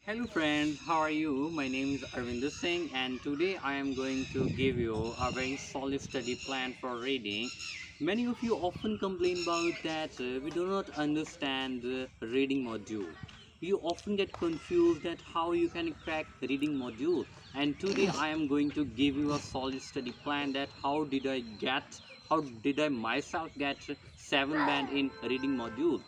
Hello friends, how are you? My name is Arvinder Singh and today I am going to give you a very solid study plan for reading. Many of you often complain about that we do not understand the reading module. You often get confused at how you can crack reading module, and today I am going to give you a solid study plan that how did I myself get 7 band in reading module.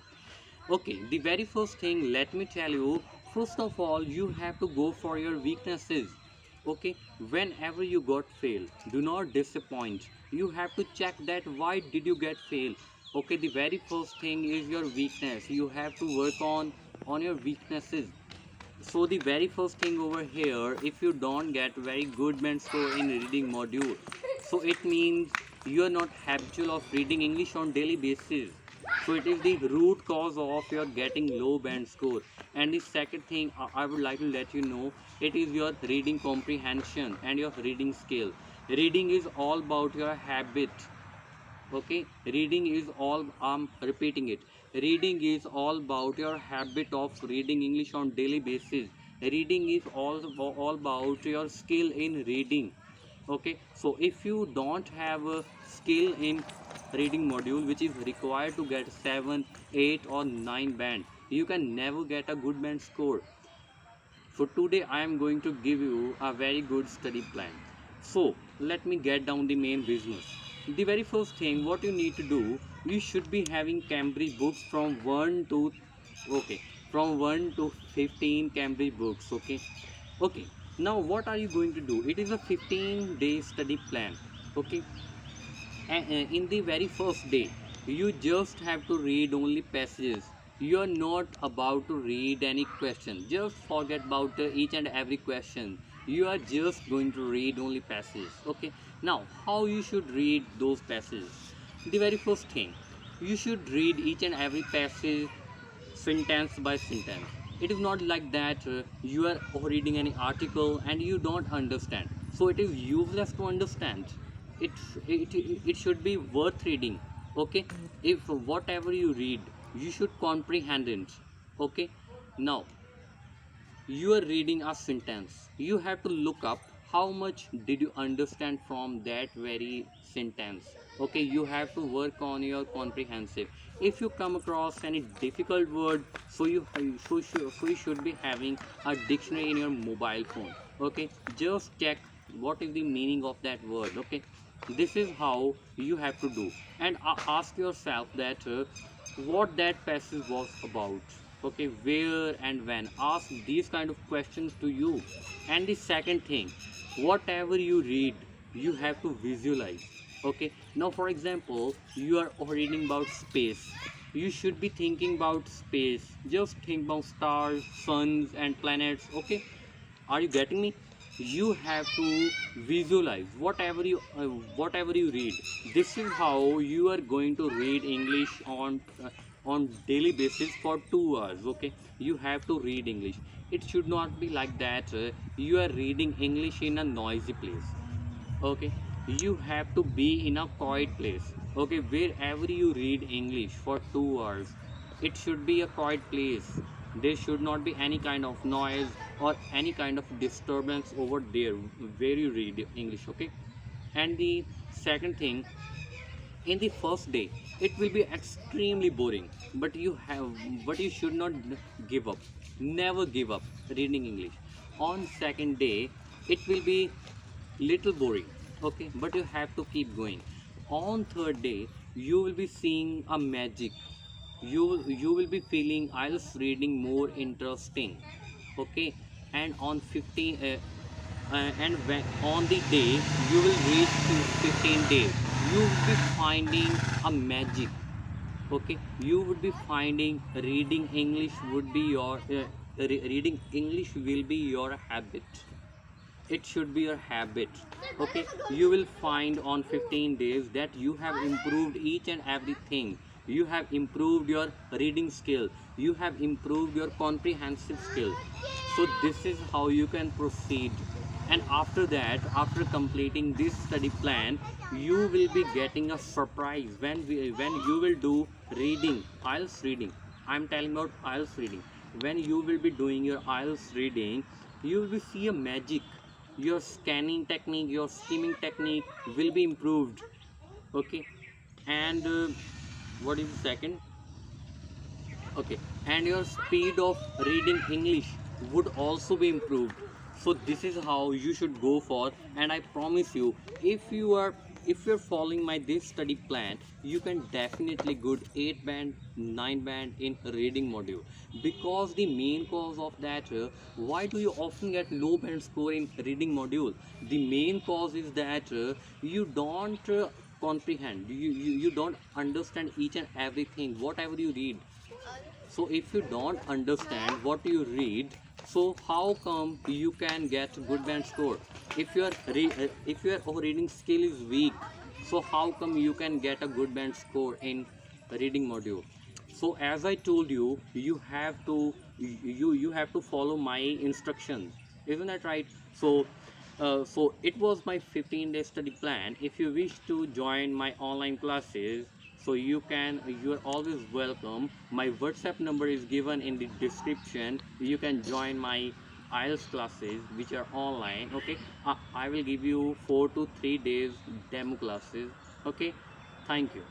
Okay, the very first thing, let me tell you, first of all, you have to go for your weaknesses. Okay, whenever you got fail, do not disappoint. You have to check that why did you get fail. Okay, the very first thing is your weakness. You have to work on your weaknesses. So the very first thing over here, if you don't get very good band score in reading module, so it means you are not habitual of reading English on daily basis. So it is the root cause of your getting low band score. And the second thing I would like to let you know, it is your reading comprehension and your reading skill. Reading is all about your habit. Okay, reading is all, I'm repeating it, reading is all about your habit of reading English on daily basis. Reading is all about your skill in reading. Okay, so if you don't have a skill in reading module which is required to get 7, 8 or 9 band, you can never get a good band score. So today I am going to give you a very good study plan. So let me get down the main business. The very first thing what you need to do, you should be having Cambridge books from 1 to okay, from 1 to 15 Cambridge books. Okay, now what are you going to do? It is a 15-day study plan. Okay, and in the very first day you just have to read only passages. You are not about to read any question. Just forget about each and every question. You are just going to read only passages. Okay, now how you should read those passages? The very first thing, you should read each and every passage sentence by sentence. It is not like that you are reading any article and you don't understand, so it is useless to understand it. It should be worth reading. Okay, if whatever you read you should comprehend it. Okay, now you are reading a sentence, you have to look up how much did you understand from that very sentence. Okay, you have to work on your comprehensive. If you come across any difficult word, so you should be having a dictionary in your mobile phone. Okay, just check what is the meaning of that word. Okay, this is how you have to do. And ask yourself that what that passage was about. Okay, where and when, ask these kind of questions to you. And the second thing, whatever you read you have to visualize. Okay, now for example, you are reading about space, you should be thinking about space. Just think about stars, suns and planets. Okay, are you getting me? You have to visualize whatever you read. This is how you are going to read English on daily basis for 2 hours. Okay, you have to read English. It should not be like that you are reading English in a noisy place. Okay, you have to be in a quiet place. Okay, wherever you read English for 2 hours, it should be a quiet place. There should not be any kind of noise or any kind of disturbance over there where you read English. Okay, and the second thing, in the first day it will be extremely boring, but you should not give up. Never give up reading English. On second day it will be little boring. Okay, but you have to keep going. On third day you will be seeing a magic. You will be feeling IELTS reading more interesting. Okay, and on 15 and when on the day you will reach to 15 days, you will be finding a magic. Okay, you would be finding reading English would be your reading English will be your habit. It should be your habit. Okay, you will find on 15 days that you have improved each and everything. You have improved your reading skill, you have improved your comprehensive skill. So this is how you can proceed. And after that, after completing this study plan, you will be getting a surprise when you will do reading, IELTS reading. I'm telling about IELTS reading. when you will be doing your IELTS reading, you will see a magic. Your scanning technique, your skimming technique will be improved. Okay. And what is the second? Okay. And your speed of reading English would also be improved. So this is how you should go for. And I promise you, if you are, if you're following my this study plan, you can definitely good 8 band 9 band in reading module. Because the main cause of that, why do you often get low band score in reading module? The main cause is that you don't comprehend, you don't understand each and everything whatever you read. So if you don't understand what you read, so how come you can get good band score? If if your reading skill is weak, so how come you can get a good band score in reading module? So as I told you, you have to follow my instructions, isn't that right? So so it was my 15-day study plan. If you wish to join my online classes, so you are always welcome. My WhatsApp number is given in the description. You can join my IELTS classes which are online. Okay. I will give you 4 to 3 days demo classes. Okay. Thank you.